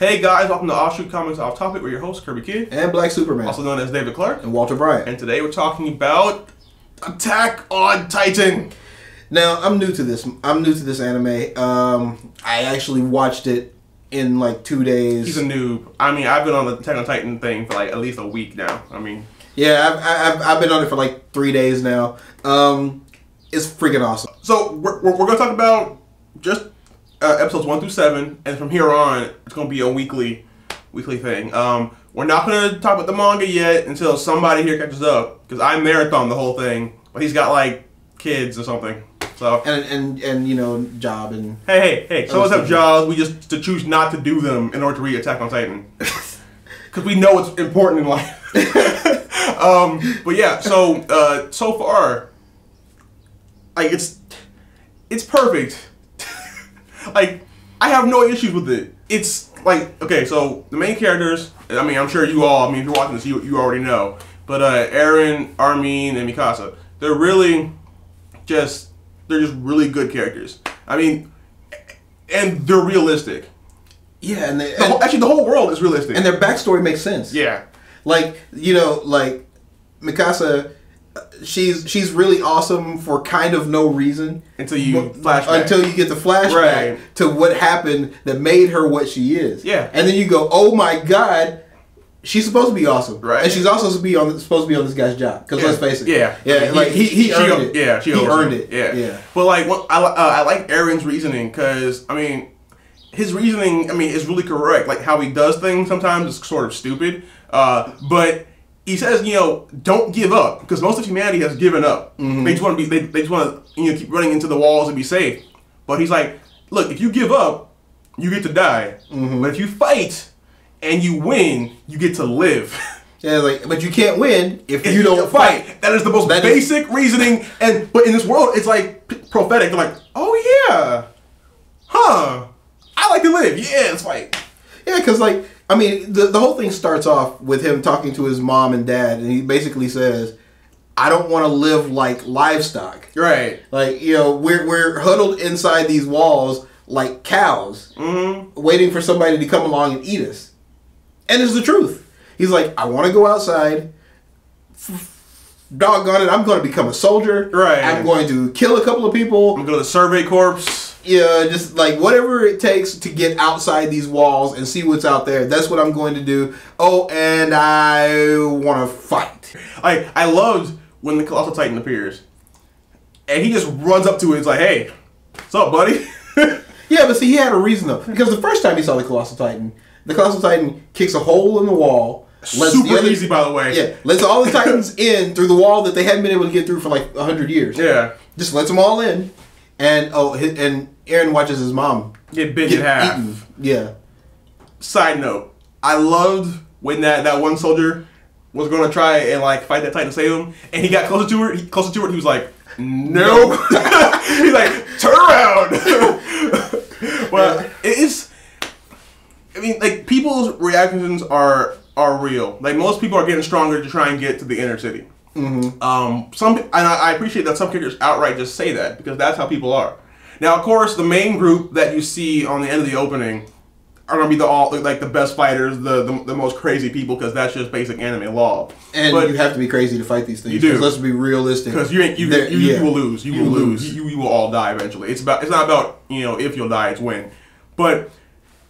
Hey guys, welcome to Offshoot Comics Off Topic. We're your hosts, Kirby Kid. And Black Superman. Also known as David Clark. And Walter Bryant. And today we're talking about Attack on Titan. Now, I'm new to this. I'm new to this anime. I actually watched it in like 2 days. He's a noob. I mean, I've been on the Attack on Titan thing for like at least a week now. I mean... Yeah, I've been on it for like 3 days now. It's freaking awesome. So, we're going to talk about just... episodes 1 through 7, and from here on, it's going to be a weekly thing. We're not going to talk about the manga yet until somebody here catches up, because I marathoned the whole thing, but he's got like kids or something. So and you know, job and hey, some of us have jobs. We just to choose not to do them in order to read Attack on Titan, because we know it's important in life. But yeah, so far, like it's perfect. Like, I have no issues with it. It's like, okay, so the main characters, I mean, I'm sure you all, I mean, if you're watching this, you already know. But Eren, Armin, and Mikasa, they're just really good characters. I mean, and they're realistic. Yeah, and actually, the whole world is realistic. And their backstory makes sense. Yeah. Like, you know, like, Mikasa... She's really awesome for kind of no reason until you flashback. Until you get the flashback to what happened that made her what she is. Yeah, and then you go, oh my god, she's supposed to be awesome, right? And she's also supposed to be on this guy's job because let's face it, yeah, I mean, like he earned it. Yeah, he earned it. Yeah. But like, I like Eren's reasoning because I mean, his reasoning, I mean, is really correct. Like how he does things sometimes is sort of stupid, but. He says, you know, don't give up because most of humanity has given up. Mm-hmm. They just want to be, they just want to, you know, keep running into the walls and be safe. But he's like, look, if you give up, you get to die. Mm-hmm. But if you fight and you win, you get to live. Yeah, like, but you can't win if you don't fight. That is the most basic reasoning. But in this world, it's like prophetic. They're like, oh yeah, huh? I like to live. Yeah, let's fight. Yeah, because like. I mean, the whole thing starts off with him talking to his mom and dad, and he basically says, I don't want to live like livestock. Right. Like, you know, we're huddled inside these walls like cows, waiting for somebody to come along and eat us. And it's the truth. He's like, I want to go outside. Doggone it, I'm going to become a soldier. Right. I'm going to kill a couple of people. I'm going to go to the survey corps. Yeah, just like whatever it takes to get outside these walls and see what's out there. That's what I'm going to do. Oh, and I want to fight. I loved when the Colossal Titan appears. And he just runs up to it. It's like, hey, what's up, buddy? Yeah, but see, he had a reason, though. Because the first time he saw the Colossal Titan kicks a hole in the wall. Super easy, by the way. Yeah, lets all the Titans in through the wall that they hadn't been able to get through for like 100 years. Yeah. Just lets them all in. And and Eren watches his mom get bit in half. Eaten. Yeah. Side note: I loved when that one soldier was going to try and like fight that Titan to save him, and he got closer to her. He was like, "Nope." He's like, "Turn around." Well, it is. I mean, like people's reactions are real. Like most people are getting stronger to try and get to the inner city. Mm-hmm. And I appreciate that some characters outright just say that because that's how people are. Now, of course, the main group that you see on the end of the opening are gonna be the best fighters, the most crazy people because that's just basic anime law. And you have to be crazy to fight these things. You do. Let's be realistic. Because you will lose. You will lose. You will all die eventually. It's not about you know if you'll die. It's when. But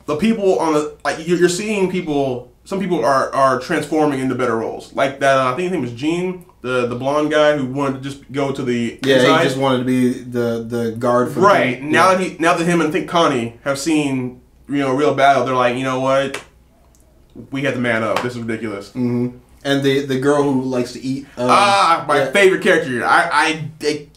the people on the you're seeing people. Some people are transforming into better roles. Like that, I think his name was Gene, the blonde guy who wanted to just go to the inside. He just wanted to be the guard for right. Now that him and I think Connie have seen real battle, they're like, you know what, we had to man up. This is ridiculous. Mm-hmm. And the girl who likes to eat. My favorite character.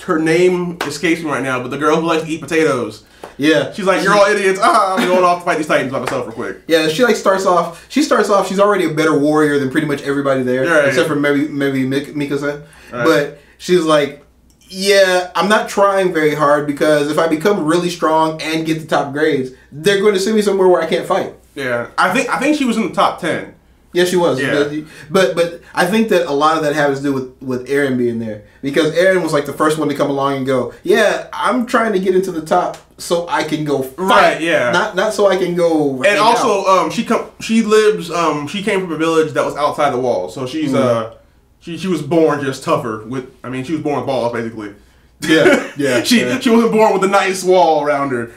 Her name escapes me right now, but the girl who likes to eat potatoes. Yeah, she's like, you're all idiots. I'm going off to fight these Titans by myself real quick. Yeah, she starts off. She's already a better warrior than pretty much everybody there, except for maybe Mikasa. Right. But she's like, yeah, I'm not trying very hard because if I become really strong and get the top grades, they're going to send me somewhere where I can't fight. Yeah, I think she was in the top 10. Yes, she was. Yeah. But I think that a lot of that has to do with Eren being there because Eren was like the first one to come along and go, yeah, I'm trying to get into the top so I can go fight. Right, yeah. Not so I can go. And also, she came from a village that was outside the walls, so she's she was born just tougher. She was born with balls basically. Yeah. She wasn't born with a nice wall around her.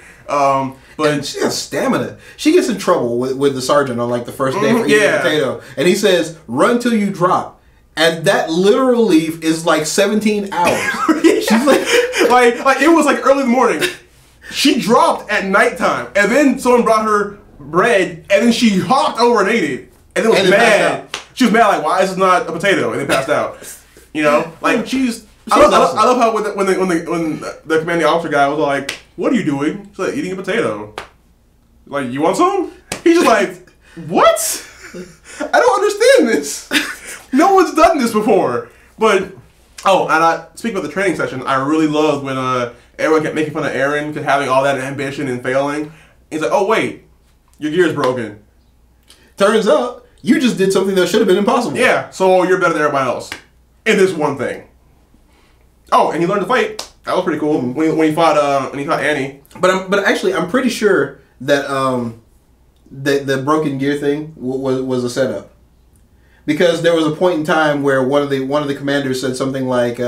But and she has stamina. She gets in trouble with the sergeant on like the first day for eating a potato, and he says, "Run till you drop," and that literally is like 17 hours. She's like it was like early in the morning. She dropped at nighttime, and then someone brought her bread, and then she hopped over and ate it, and then was mad. She was mad, like, why is this not a potato? And then passed out. You know, like I love how when the commanding officer guy was like, "What are you doing?" She's like, "Eating a potato." Like, you want some? He's just like, what? I don't understand this. No one's done this before. But speaking of the training session, I really loved when everyone kept making fun of Eren for having all that ambition and failing. He's like, oh wait, your gear's broken. Turns out you just did something that should have been impossible. Yeah, so you're better than everybody else in this one thing. Oh, and he learned to fight. That was pretty cool when he fought Annie. But actually, I'm pretty sure that the broken gear thing was a setup, because there was a point in time where one of the commanders said something like,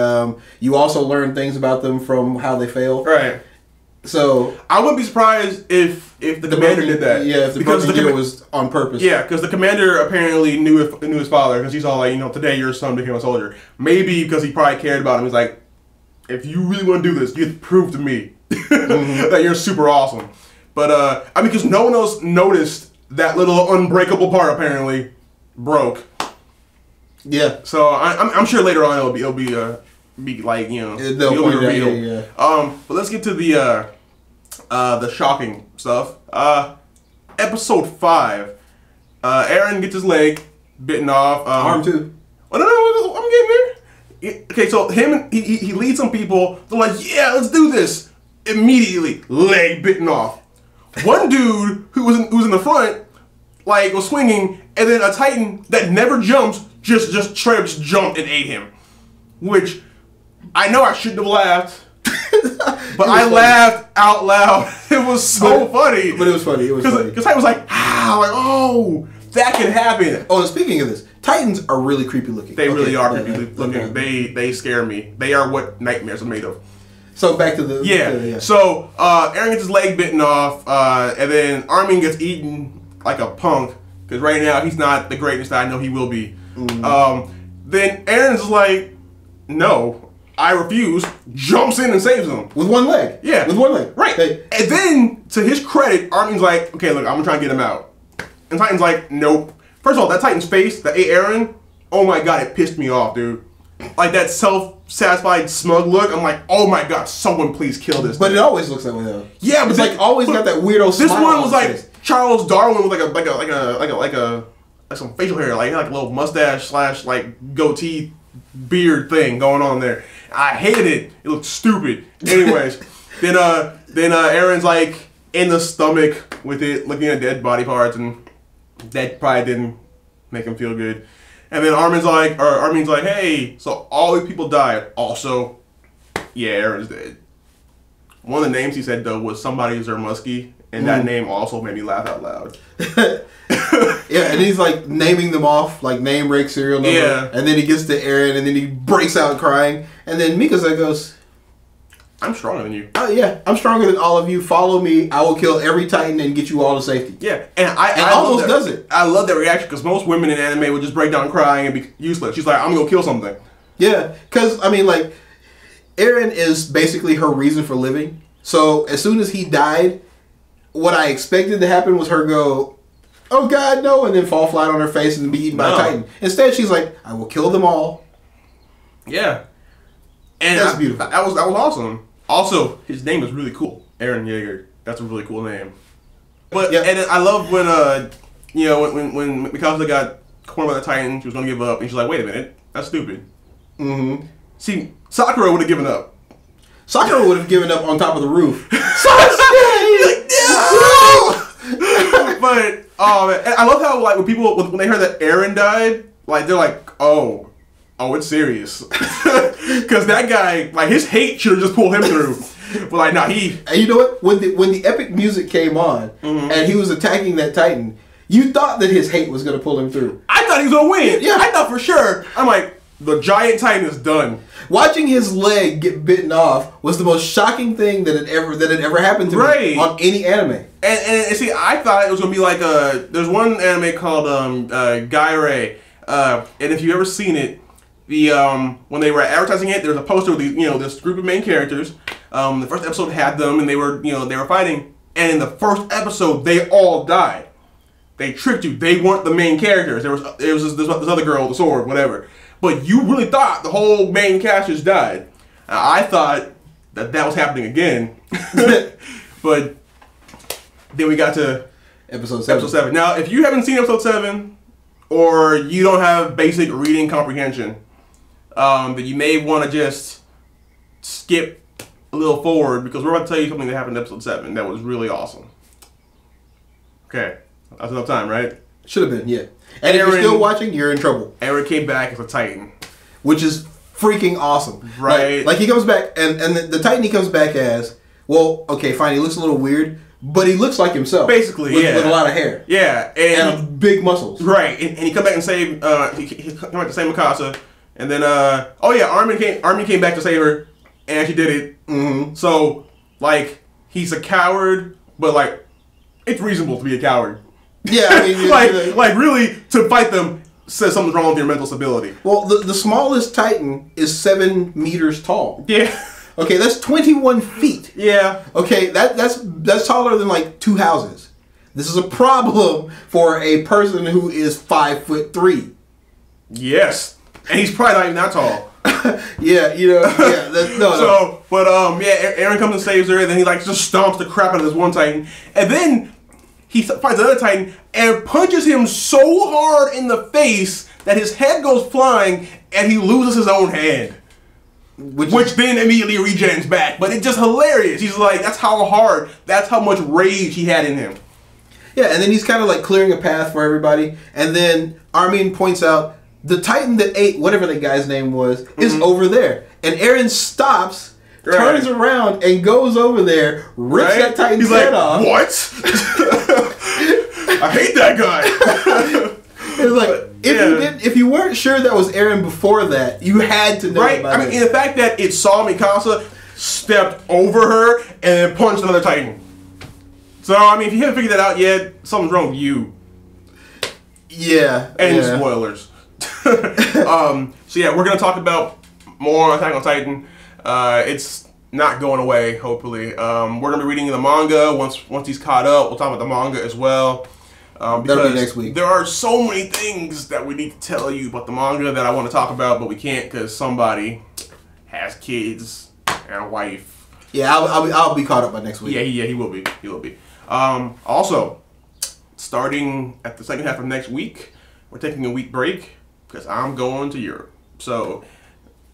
"You also learn things about them from how they fail." Right. So I wouldn't be surprised if the commander did that. Yeah, if the broken gear was on purpose. Yeah, because the commander apparently knew his father, because he's all like, today your son became a soldier. Maybe because he probably cared about him. He's like, if you really want to do this, you have to prove to me that you're super awesome. But because no one else noticed that little unbreakable part apparently broke. Yeah. So I'm sure later on it'll be like it'll be revealed. Yeah. But let's get to the shocking stuff. Episode 5. Eren gets his leg bitten off. Arm too. Oh, no, I'm getting there. Okay, so he leads some people. They're like, yeah, let's do this. Immediately, leg bitten off. One dude who was in the front, like, was swinging, and then a Titan that never jumps just straight up jumped and ate him. Which I know I shouldn't have laughed, but I laughed out loud. It was so funny. But it was funny. Because I was like, oh, that can happen. Oh, and speaking of this, Titans are really creepy looking. They really are creepy looking. They scare me. They are what nightmares are made of. So back to the... Yeah. So Eren gets his leg bitten off, and then Armin gets eaten like a punk, because right now he's not the greatest that I know he will be. Then Eren's like, no, I refuse, jumps in and saves him. With one leg. Yeah. With one leg. Right. Hey. And then, to his credit, Armin's like, okay, look, I'm going to try and get him out. And Titan's like, nope. First of all, that Titan's face that ate Eren, oh my god, it pissed me off, dude. Like that self-satisfied, smug look. I'm like, oh my god, someone please kill this But thing. it always looks that way though. Yeah, but it's like always got that weirdo smile. This one was like face. Charles Darwin with like some facial hair, like a little mustache / like goatee beard thing going on there. I hated it. It looked stupid. Anyways, then Eren's like in the stomach with it, looking at dead body parts, and that probably didn't make him feel good. And then Armin's like, hey, so all these people died. Also, yeah, Eren's dead. One of the names he said, though, was somebody Zermusky, and that name also made me laugh out loud. Yeah, and he's like naming them off, like name, rank, serial number. Yeah. And then he gets to Eren, and then he breaks out crying. And then Mikasa goes, I'm stronger than you. Oh, yeah, I'm stronger than all of you. Follow me. I will kill every Titan and get you all to safety. Yeah, and I almost does it. I love that reaction, because most women in anime would just break down crying and be useless. She's like, I'm going to kill something. Yeah, because, I mean, like, Eren is basically her reason for living. So, as soon as he died, what I expected to happen was her go, oh God, no, and then fall flat on her face and be eaten by a Titan. Instead, she's like, I will kill them all. Yeah. And that's beautiful. That was awesome. Also, his name is really cool. Eren Yeager. That's a really cool name. But yeah. And I love when when Mikasa got cornered by the Titan, she was gonna give up, and she's like, wait a minute, that's stupid. Mm-hmm. See, Sakura would have given up. Sakura would have given up on top of the roof. But oh man, and I love how like when they heard that Eren died, like they're like, oh, it's serious, because that guy, like his hate should have just pulled him through. But like, nah, he. And you know what? When the epic music came on and he was attacking that Titan, you thought that his hate was gonna pull him through. I thought he was gonna win. Yeah, I thought for sure. I'm like, the giant Titan is done. Watching his leg get bitten off was the most shocking thing that had ever happened to me on any anime. And see, I thought it was gonna be like there's one anime called Gaire, and if you've ever seen it, the when they were advertising it, there was a poster of this group of main characters. The first episode had them, and they were fighting, and in the first episode they all died. They tricked you. They weren't the main characters. There was this other girl with the sword, whatever. But you really thought the whole main cast just died. I thought that was happening again. But then we got to episode 7. Now, if you haven't seen episode 7, or you don't have basic reading comprehension, then you may want to just skip a little forward, because we're about to tell you something that happened in episode 7 that was really awesome. Okay. That's enough time, right? Should have been, yeah. And if you're still watching, you're in trouble. Eren came back as a Titan. Which is freaking awesome. Right. Like he comes back, and the Titan he comes back as, well, okay, fine, he looks a little weird, but he looks like himself. Basically, with a lot of hair. Yeah. And big muscles. Right. And he come back and save, he come back to save Mikasa. And then, Armin came back to save her, and she did it. Mm-hmm. So, like, he's a coward, but, like, it's reasonable to be a coward. Yeah, I mean, like really, to fight them says something's wrong with your mental stability. Well, the smallest Titan is 7 meters tall. Yeah. Okay, that's 21 feet. Yeah. Okay, that's taller than like 2 houses. This is a problem for a person who is 5'3". Yes, and he's probably not even that tall. Yeah, no. Eren comes and saves her, and then he like just stomps the crap out of this one Titan, and then he fights another Titan and punches him so hard in the face that his head goes flying and he loses his own hand. Which then immediately regens back. But it's just hilarious. He's like, that's how much rage he had in him. Yeah, and then he's kind of like clearing a path for everybody. And then Armin points out the Titan that ate whatever that guy's name was is over there. And Eren stops, turns around, and goes over there, rips that Titan's head off. What? I hate that guy. It's like, if you weren't sure that was Eren before that, you had to know about it. And the fact that it saw Mikasa, stepped over her, and then punched another Titan. So, I mean, if you haven't figured that out yet, something's wrong with you. Yeah. And spoilers. So yeah, we're going to talk about more on Attack on Titan. It's not going away, hopefully. We're going to be reading the manga. Once he's caught up, we'll talk about the manga as well. That'll be next week. There are so many things that we need to tell you about the manga that I want to talk about, but we can't because somebody has kids and a wife. Yeah, I'll be caught up by next week. Yeah, he will be. He will be. Also, starting at the second half of next week, we're taking a week break because I'm going to Europe. So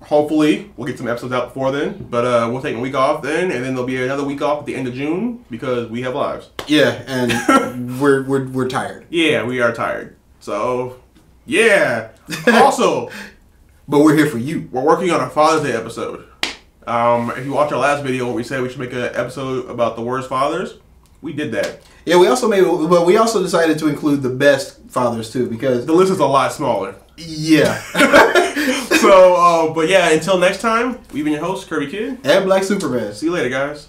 hopefully we'll get some episodes out before then. But we'll take a week off then, and then there'll be another week off at the end of June because we have lives. Yeah, and we're tired. Yeah, we are tired. So yeah. Also, but we're here for you. We're working on a Father's Day episode. If you watch our last video where we said we should make an episode about the worst fathers, we did that. Yeah, we also decided to include the best fathers too, because the list is a lot smaller. Yeah. So, but yeah, until next time, we've been your host, Kirby Kid. And Black Superman. See you later, guys.